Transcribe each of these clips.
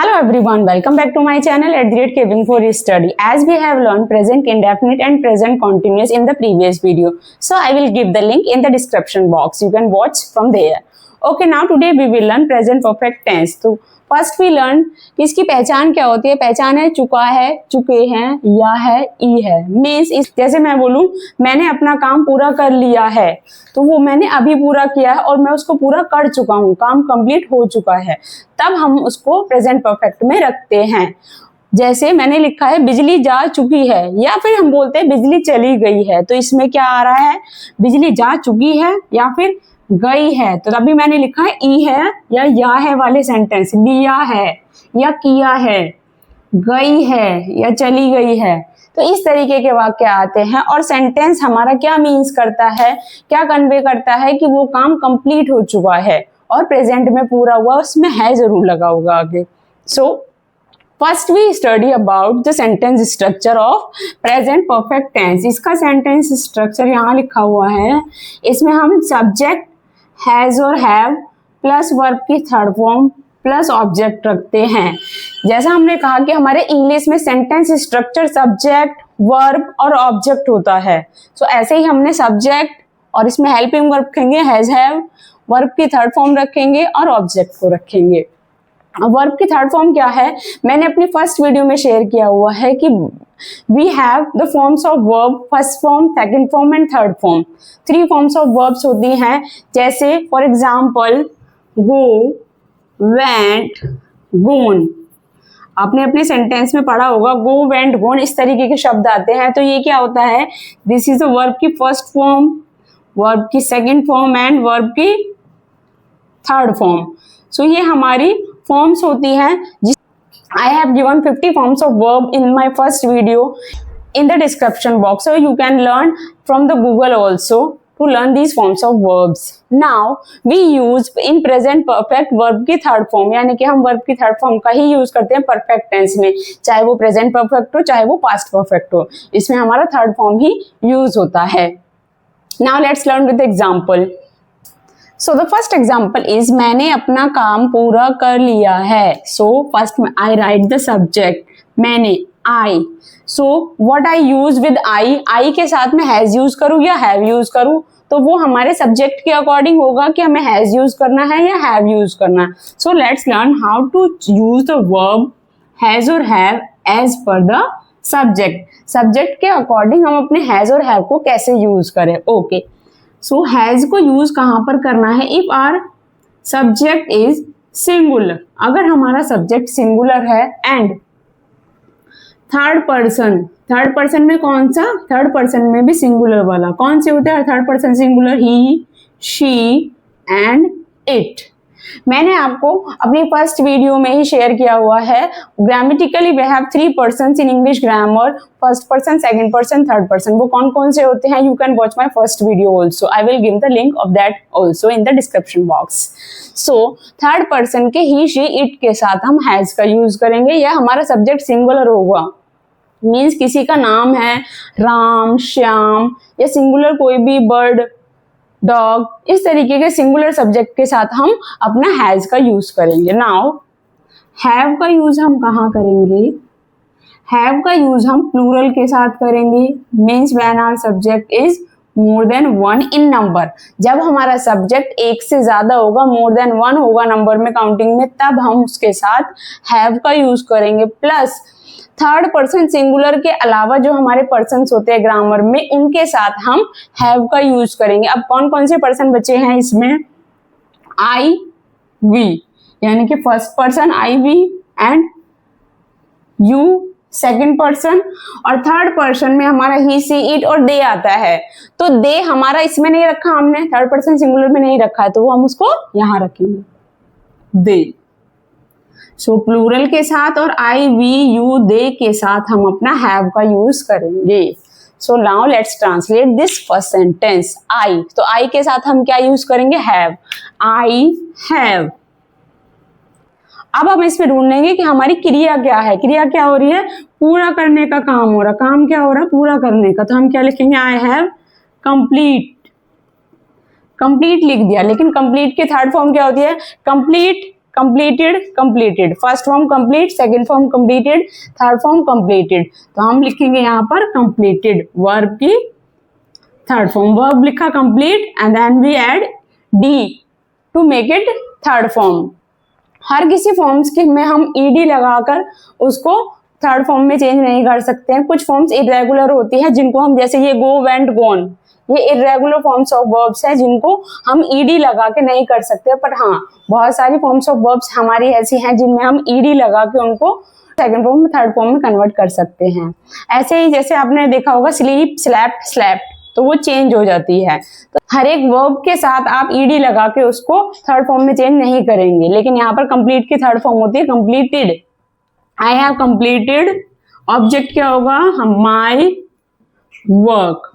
Hello everyone, welcome back to my channel @Caving for Study. As we have learned present indefinite and present continuous in the previous video, so I will give the link in the description box. You can watch from there. Okay, now today we will learn present perfect tense. तो first we learn कि इसकी पहचान क्या होती है. पहचान है चुका है, चुके हैं, या है, ई है. मीन्स इस जैसे मैं बोलूं मैंने अपना काम पूरा कर लिया है, तो वो मैंने अभी पूरा किया है और मैं उसको पूरा कर चुका हूँ, काम कंप्लीट हो चुका है, तब हम उसको प्रेजेंट परफेक्ट में रखते हैं. जैसे मैंने लिखा है बिजली जा चुकी है, या फिर हम बोलते हैं बिजली चली गई है, तो इसमें क्या आ रहा है, बिजली जा चुकी है या फिर गई है. तो तभी मैंने लिखा है ई है या है वाले सेंटेंस. लिया है या किया है, गई है या चली गई है, तो इस तरीके के वाक्य आते हैं. और सेंटेंस हमारा क्या मीन्स करता है, क्या कन्वे करता है कि वो काम कंप्लीट हो चुका है और प्रेजेंट में पूरा हुआ, उसमें है जरूर लगा होगा आगे. So first we study about the sentence structure of present perfect tense. इसका सेंटेंस स्ट्रक्चर यहाँ लिखा हुआ है. इसमें हम सब्जेक्ट हैज और हैव प्लस वर्ब की थर्ड फॉर्म प्लस ऑब्जेक्ट रखते हैं. जैसा हमने कहा कि हमारे इंग्लिश में सेंटेंस स्ट्रक्चर सब्जेक्ट, वर्ब और ऑब्जेक्ट होता है, तो ऐसे ही हमने सब्जेक्ट और इसमें हेल्पिंग वर्ब रखेंगे हैज हैव, वर्ब की थर्ड फॉर्म रखेंगे और ऑब्जेक्ट को रखेंगे. वर्ब की थर्ड फॉर्म क्या है, मैंने अपनी फर्स्ट वीडियो में शेयर किया हुआ है कि we have the forms of verb, first form, second form and third form. 3 forms of verbs होती हैं. जैसे for example go, went, gone. आपने अपने सेंटेंस में पढ़ा होगा गो, वेंट, गोन इस तरीके के शब्द आते हैं. तो ये क्या होता है, दिस इज द वर्ब की फर्स्ट फॉर्म, वर्ब की सेकंड फॉर्म एंड वर्ब की थर्ड फॉर्म. सो ये हमारी फॉर्म्स होती हैं. I have given 50 forms of verb in my first video in the description box, so you can learn from the Google also to learn these forms of verbs. Now we use in present perfect verb की third form, यानी कि हम verb की third form का ही use करते हैं perfect tense में, चाहे वो present perfect हो चाहे वो past perfect हो, इसमें हमारा third form ही use होता है. Now let's learn with example. So the first example is मैंने अपना काम पूरा कर लिया है. So first I write the subject, मैंने, I. So what I use with I के साथ में has use करूँ या have use करूँ, तो वो हमारे सब्जेक्ट के अकॉर्डिंग होगा कि हमें has use करना है या have use करना है. So let's learn how to use the verb has और have as per the subject. Subject के अकॉर्डिंग हम अपने has और have को कैसे use करें. Okay. सो हैज को यूज कहाँ पर करना है, if our subject is singular, अगर हमारा सब्जेक्ट सिंगुलर है एंड थर्ड पर्सन में कौन सा, थर्ड पर्सन में भी सिंगुलर वाला कौन से होते हैं third person singular, he, she and it. मैंने आपको अपनी फर्स्ट वीडियो में ही शेयर किया हुआ है. Grammatically we have 3 persons in English grammar, first person, second person, third person. वो कौन कौन से होते हैं, you can watch my first video also. I will give the link of that also in the description box. So third person के he, she, it के साथ हम हैज का यूज करेंगे, या हमारा सब्जेक्ट सिंगुलर होगा, मीन्स किसी का नाम है राम, श्याम, या सिंगुलर कोई भी बर्ड, डॉग, इस तरीके के सिंगुलर सब्जेक्ट के साथ हम अपना हैज का यूज करेंगे. नाउ हैव का यूज हम कहाँ करेंगे, हैव का यूज हम प्लूरल के साथ करेंगे. Means when our subject is more than 1 in number, जब हमारा सब्जेक्ट एक से ज्यादा होगा, मोर देन 1 होगा नंबर में, काउंटिंग में, तब हम उसके साथ हैव का यूज करेंगे. प्लस थर्ड पर्सन सिंगुलर के अलावा जो हमारे पर्सन्स होते हैं ग्रामर में, उनके साथ हम हैव का यूज करेंगे. अब कौन कौन से पर्सन बचे हैं इसमें, आई, वी, यानी कि first person I, we and you second person, और थर्ड पर्सन में हमारा ही, सी, इट और दे आता है. तो दे हमारा इसमें नहीं रखा हमने, थर्ड पर्सन सिंगुलर में नहीं रखा है, तो वो हम उसको यहां रखेंगे, दे. सो प्लूरल के साथ और आई, वी, यू, दे के साथ हम अपना हैव का यूज करेंगे. So now let's translate this first sentence. I, तो आई के साथ हम क्या यूज करेंगे, हैव. I have. अब हम इसमें ढूंढेंगे कि हमारी क्रिया क्या है. क्रिया क्या हो रही है, पूरा करने का काम हो रहा, काम क्या हो रहा, पूरा करने का. तो हम क्या लिखेंगे, आई हैव कंप्लीट. कंप्लीट लिख दिया, लेकिन कंप्लीट की थर्ड फॉर्म क्या होती है, complete, completed completed, first form complete, second form completed, third form completed, तो हम लिखेंगे यहाँ पर कंप्लीटेड वर्ब की थर्ड फॉर्म। वर्ब लिखा complete and then we add D to make it third form. हर किसी फॉर्म्स के में हम ईडी लगाकर उसको थर्ड फॉर्म में चेंज नहीं कर सकते हैं। कुछ फॉर्म्स इरेगुलर होती है जिनको हम, जैसे ये गो, वेंट, गॉन, ये इरेगुलर फॉर्म्स ऑफ वर्ब्स है जिनको हम ईडी लगा के नहीं कर सकते। पर हाँ, बहुत सारी फॉर्म्स ऑफ वर्ब्स हमारी ऐसी हैं जिनमें हम ईडी लगा के उनको सेकंड फॉर्म में, थर्ड फॉर्म में कन्वर्ट कर सकते हैं। ऐसे ही जैसे आपने देखा होगा स्लीप, स्लेप्ट, स्लेप्ट, तो वो चेंज हो जाती है। तो हर एक वर्ब के साथ आप ईडी लगा के उसको थर्ड फॉर्म में चेंज नहीं करेंगे। लेकिन यहाँ पर कंप्लीट की थर्ड फॉर्म होती है completed. I have completed, object क्या होगा, हम my work.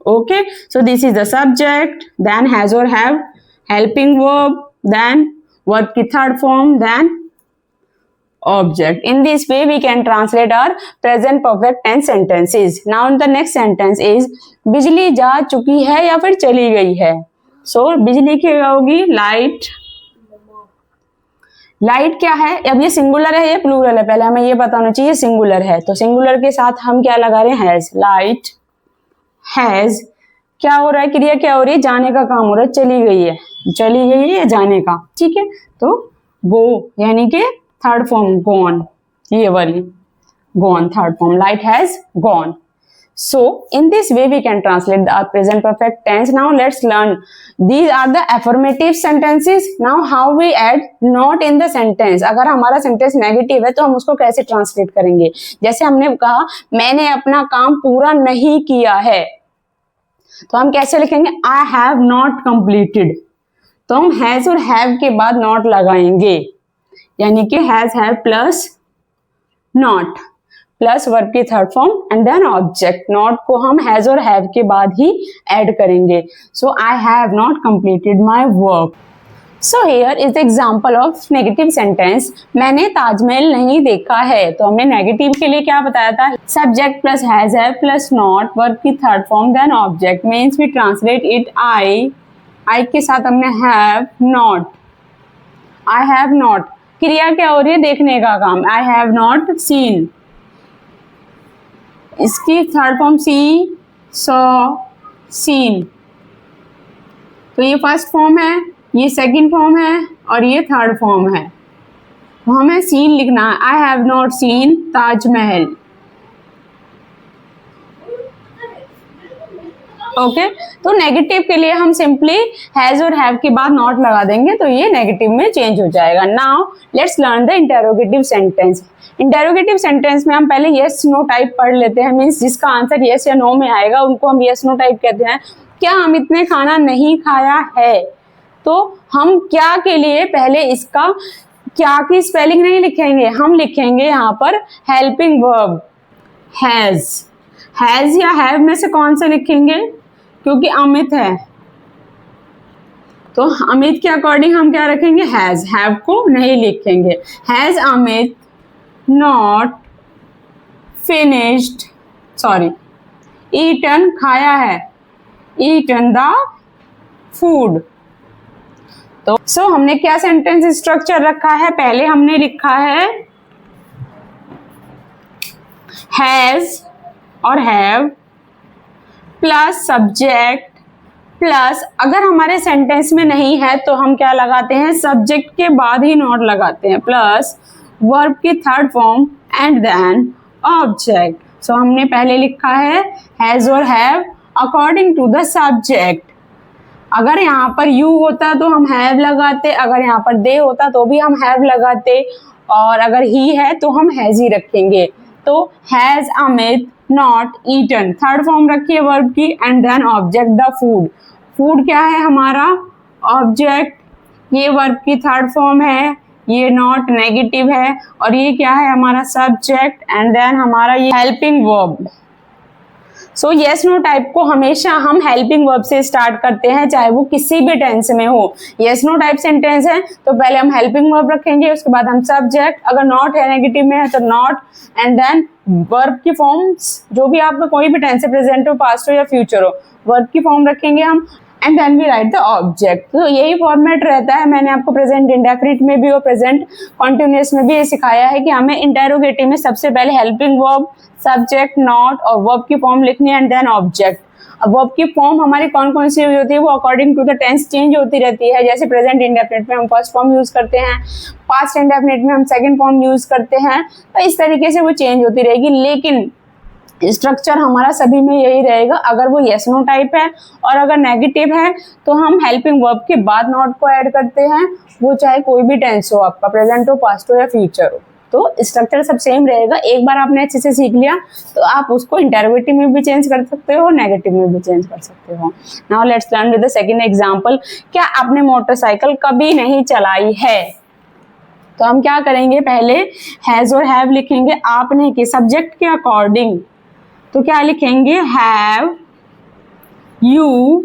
Okay, so this is the subject, then has और have, helping verb, then verb की third form, then object. In this way we can translate our present perfect tense sentences. Now the next sentence is बिजली जा चुकी है या फिर चली गई है। So बिजली क्या होगी, लाइट। लाइट क्या है, अब ये सिंगुलर है या प्लूरल है, पहले हमें ये बताना चाहिए। सिंगुलर है तो सिंगुलर के साथ हम क्या लगा रहे हैं, हैज। लाइट हैज, क्या हो रहा है, क्रिया क्या हो रही है, जाने का काम हो रहा है, चली गई है, चली गई है या जाने का, ठीक है। तो गो यानी कि थर्ड फॉर्म गॉन, ये वाली gone third form, light has gone. So in this way we can translate the present perfect tense. Now let's learn, these are the affirmative sentences. Now how we add not in the sentence. अगर हमारा sentence negative है तो हम उसको कैसे translate करेंगे। जैसे हमने कहा मैंने अपना काम पूरा नहीं किया है, तो हम कैसे लिखेंगे, I have not completed, तो हम has और have के बाद not लगाएंगे, यानी कि has, have plus not plus verb की third form and then object. Not को हम हैज और हैव के बाद ही ऐड करेंगे। So I have not completed my work. So here is example of negative sentence, मैंने ताजमहल नहीं देखा है। तो हमने नेगेटिव के लिए क्या बताया था, subject plus has, have plus not, verb की third form then object. Means we translate it I के साथ हमने have not, I have not, क्रिया क्या हो रही है, देखने का काम, आई हैव नॉट सीन, इसकी third form see, saw, seen, तो ये फर्स्ट फॉर्म है, ये सेकंड फॉर्म है और ये थर्ड फॉर्म है। तो हमें सीन लिखना है, आई have not scene Taj Mahal. Okay, तो नेगेटिव के लिए हम सिंपली हैज और हैव के बाद नॉट लगा देंगे तो ये नेगेटिव में चेंज हो जाएगा। Now let's learn the interrogative sentence. Interrogative sentence में हम पहले यस नो टाइप पढ़ लेते हैं, मीन्स जिसका आंसर यस या नो में आएगा उनको हम यस नो टाइप कहते हैं। क्या अमित ने खाना नहीं खाया है, तो हम क्या के लिए पहले इसका क्या की स्पेलिंग नहीं लिखेंगे, हम लिखेंगे यहाँ पर हेल्पिंग वर्ब हैज। हैज या हैव में से कौन सा लिखेंगे, क्योंकि अमित है तो अमित के अकॉर्डिंग हम क्या रखेंगे, हैज, हैव को नहीं लिखेंगे। Has Amit not finished, sorry, eaten खाया है, ईटन द फूड। तो सो हमने क्या सेंटेंस स्ट्रक्चर रखा है, पहले हमने लिखा है हैज और हैव प्लस सब्जेक्ट प्लस, अगर हमारे सेंटेंस में नहीं है तो हम क्या लगाते हैं, सब्जेक्ट के बाद ही नॉट लगाते हैं, प्लस वर्ब की third form and then object. So हमने पहले लिखा है हैज और have according to the subject. अगर यहाँ पर यू होता तो हम हैव लगाते, अगर यहाँ पर दे होता तो भी हम हैव लगाते, और अगर ही है तो हम हैज ही रखेंगे। तो has Amit not eaten, third form रखिए वर्ब की and then object the food. Food क्या है हमारा, ऑब्जेक्ट, ये वर्ब की थर्ड फॉर्म है, ये नॉट नेगेटिव है, और ये क्या है हमारा सब्जेक्ट एंड देन हमारा ये helping verb. So yes no type को हमेशा हम हेल्पिंग वर्ब से स्टार्ट करते हैं, चाहे वो किसी भी टेंस में हो। यस नो टाइप सेंटेंस है तो पहले हम हेल्पिंग वर्ब रखेंगे, उसके बाद हम सब्जेक्ट, अगर नॉट है नेगेटिव में है तो नॉट, एंड देन वर्ब की फॉर्म्स, जो भी आपका कोई भी टेंस है, प्रेजेंट हो, पास्ट हो या फ्यूचर हो, वर्ब की फॉर्म रखेंगे हम, and then we write the object. तो यही फॉर्मेट रहता है। मैंने आपको प्रेजेंट इंडेफिनिट में भी और प्रेजेंट कॉन्टिन्यूअस में भी ये सिखाया है कि हमें इंटेरोगेटिव में सबसे पहले हेल्पिंग वर्ब, सब्जेक्ट, नॉट और वर्ब की फॉर्म लिखनी है एंड देन ऑब्जेक्ट। अब वर्ब की फॉर्म हमारी कौन कौन सी होती है, वो according to the tense change होती रहती है। जैसे प्रेजेंट इंडेफिनिट में हम फर्स्ट फॉर्म यूज करते हैं, पास्ट इंडेफिनिट में हम सेकंड फॉर्म यूज करते हैं, तो इस तरीके से वो चेंज होती रहेगी। लेकिन स्ट्रक्चर हमारा सभी में यही रहेगा। अगर वो यस नो टाइप है और अगर नेगेटिव है तो हम हेल्पिंग वर्ब के बाद नॉट को ऐड करते हैं, वो चाहे कोई भी टेंस हो आपका, प्रेजेंट हो, पास्ट हो या फ्यूचर हो। तो स्ट्रक्चर सब सेम रहेगा। एक बार आपने अच्छे से सीख लिया तो आप उसको इंटरोगेटिव में भी चेंज कर सकते हो, नेगेटिव में भी चेंज कर सकते हो। Now let's learn with the second example. क्या आपने मोटरसाइकिल कभी नहीं चलाई है? तो हम क्या करेंगे, पहले हैज और हैव लिखेंगे आपने के सब्जेक्ट के अकॉर्डिंग। तो क्या लिखेंगे, हैव यू,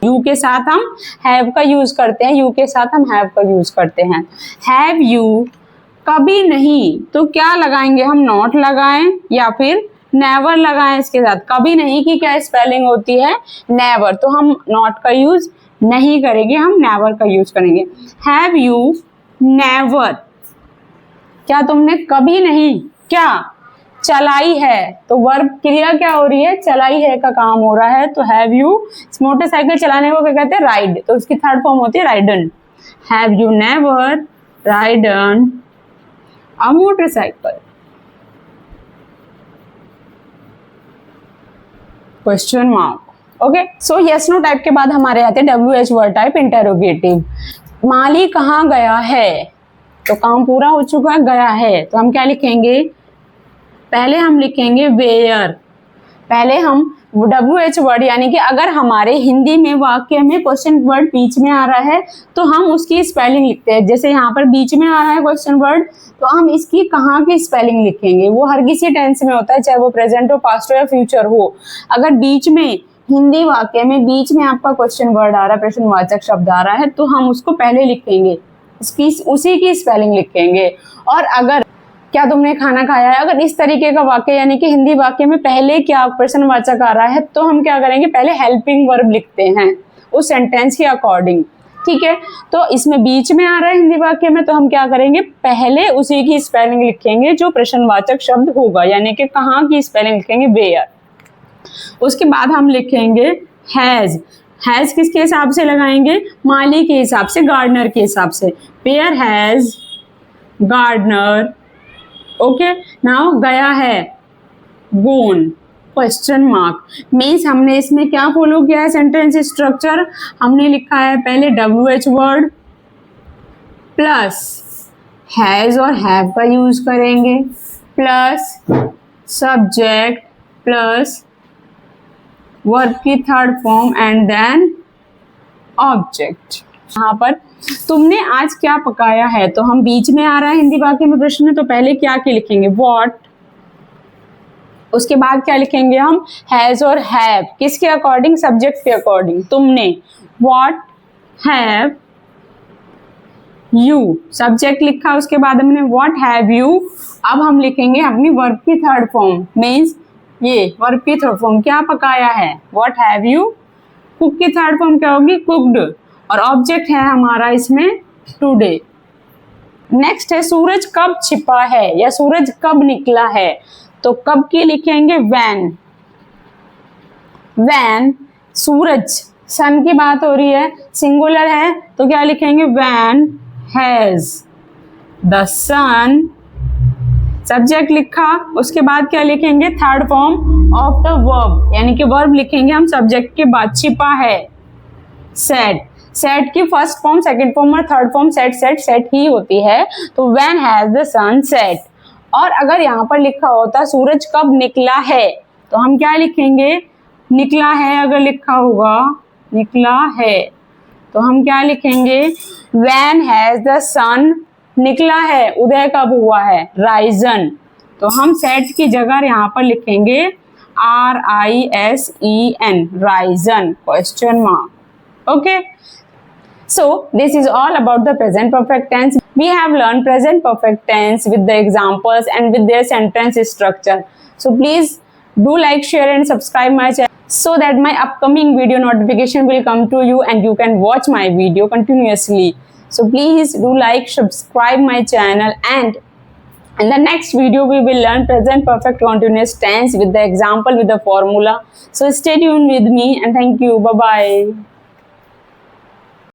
यू के साथ हम हैव का यूज करते हैं, यू के साथ हम हैव का यूज करते हैं। हैव यू कभी नहीं, तो क्या लगाएंगे हम, नॉट लगाएं या फिर नेवर लगाएं इसके साथ। कभी नहीं की क्या स्पेलिंग होती है, नेवर, तो हम नॉट का यूज नहीं करेंगे, हम नेवर का यूज करेंगे। हैव यू नेवर, क्या तुमने कभी नहीं क्या चलाई है, तो वर्ब क्रिया क्या हो रही है, चलाई है का काम हो रहा है। तो हैव यू, मोटरसाइकिल चलाने को क्या कहते हैं, राइड, तो उसकी थर्ड फॉर्म होती है ridden. Have you never ridden a motorcycle? Question mark. Okay, so yes no type के बाद हमारे आते हैं WH वर्ड टाइप इंटेरोगेटिव। माली कहाँ गया है, तो काम पूरा हो चुका है, गया है, तो हम क्या लिखेंगे, पहले हम लिखेंगे वेयर। पहले हम WH वर्ड, यानी कि अगर हमारे हिंदी में वाक्य में क्वेश्चन वर्ड बीच में आ रहा है तो हम उसकी स्पेलिंग लिखते हैं। जैसे यहाँ पर बीच में आ रहा है क्वेश्चन वर्ड, तो हम इसकी कहाँ की स्पेलिंग लिखेंगे। वो हर किसी टेंस में होता है, चाहे वो प्रेजेंट हो, पास्ट हो या फ्यूचर हो। अगर बीच में हिंदी वाक्य में बीच में आपका क्वेश्चन वर्ड आ रहा है, प्रश्नवाचक शब्द आ रहा है, तो हम उसको पहले लिखेंगे, उसकी उसी की स्पेलिंग लिखेंगे। और अगर क्या तुमने खाना खाया है, अगर इस तरीके का वाक्य यानी कि हिंदी वाक्य में पहले क्या प्रश्नवाचक आ रहा है, तो हम क्या करेंगे, पहले हेल्पिंग वर्ब लिखते हैं उस सेंटेंस के अकॉर्डिंग। ठीक है, तो इसमें बीच में आ रहा है हिंदी वाक्य में, तो हम क्या करेंगे, पहले उसी की स्पेलिंग लिखेंगे जो प्रश्नवाचक शब्द होगा, यानी कि कहाँ की स्पेलिंग लिखेंगे, वेयर। उसके बाद हम लिखेंगे हैज। हैज किसके हिसाब से लगाएंगे, माली के हिसाब से, गार्डनर के हिसाब से। Where has gardener, okay. Now गया है, गोन, क्वेश्चन मार्क। मीन्स हमने इसमें क्या फॉलो किया है, सेंटेंस स्ट्रक्चर। हमने लिखा है पहले WH वर्ड प्लस हैज और हैव का यूज करेंगे, प्लस सब्जेक्ट प्लस वर्ब की third form and then object. यहाँ पर तुमने आज क्या पकाया है, तो हम बीच में आ रहा है हिंदी वाक्य में प्रश्न, तो पहले क्या के लिखेंगे, व्हाट। उसके बाद क्या लिखेंगे हम, हैज और हैव, किसके अकॉर्डिंग, सब्जेक्ट के अकॉर्डिंग। तुमने, व्हाट हैव यू, सब्जेक्ट लिखा, उसके बाद हमने व्हाट हैव यू। अब हम लिखेंगे अपनी वर्ब की थर्ड फॉर्म, मीन्स ये वर्ब की थर्ड फॉर्म, क्या पकाया है, व्हाट हैव यू। कुक की थर्ड फॉर्म क्या होगी, कुक्ड, और ऑब्जेक्ट है हमारा इसमें टुडे। नेक्स्ट है सूरज कब छिपा है या सूरज कब निकला है, तो कब की लिखेंगे व्हेन। व्हेन सूरज, सन की बात हो रही है, सिंगुलर है, तो क्या लिखेंगे, when has the sun, subject लिखा, उसके बाद क्या लिखेंगे, third form of the verb, यानी कि वर्ब लिखेंगे हम सब्जेक्ट के बाद, छिपा है, सेट। सेट की फर्स्ट फॉर्म, सेकंड फॉर्म और third form set set set ही होती है, तो when has the sun set. और अगर यहाँ पर लिखा होता सूरज कब निकला है, तो हम क्या लिखेंगे, निकला है, अगर लिखा होगा निकला है, तो हम क्या लिखेंगे, व्हेन हैज द सन, निकला है, उदय कब हुआ है, राइजन, तो हम सेट की जगह यहाँ पर लिखेंगे RISEN, Ryzen, question mark. Okay, so this is all about the present perfect tense. We have learned present perfect tense with the examples and with their sentence structure. So please do like, share and subscribe my channel. so that my upcoming video notification will come to you and you can watch my video continuously. So please do like, subscribe my channel, and in the next video we will learn present perfect continuous tense with the example, with the formula. So stay tuned with me, and thank you. Bye bye.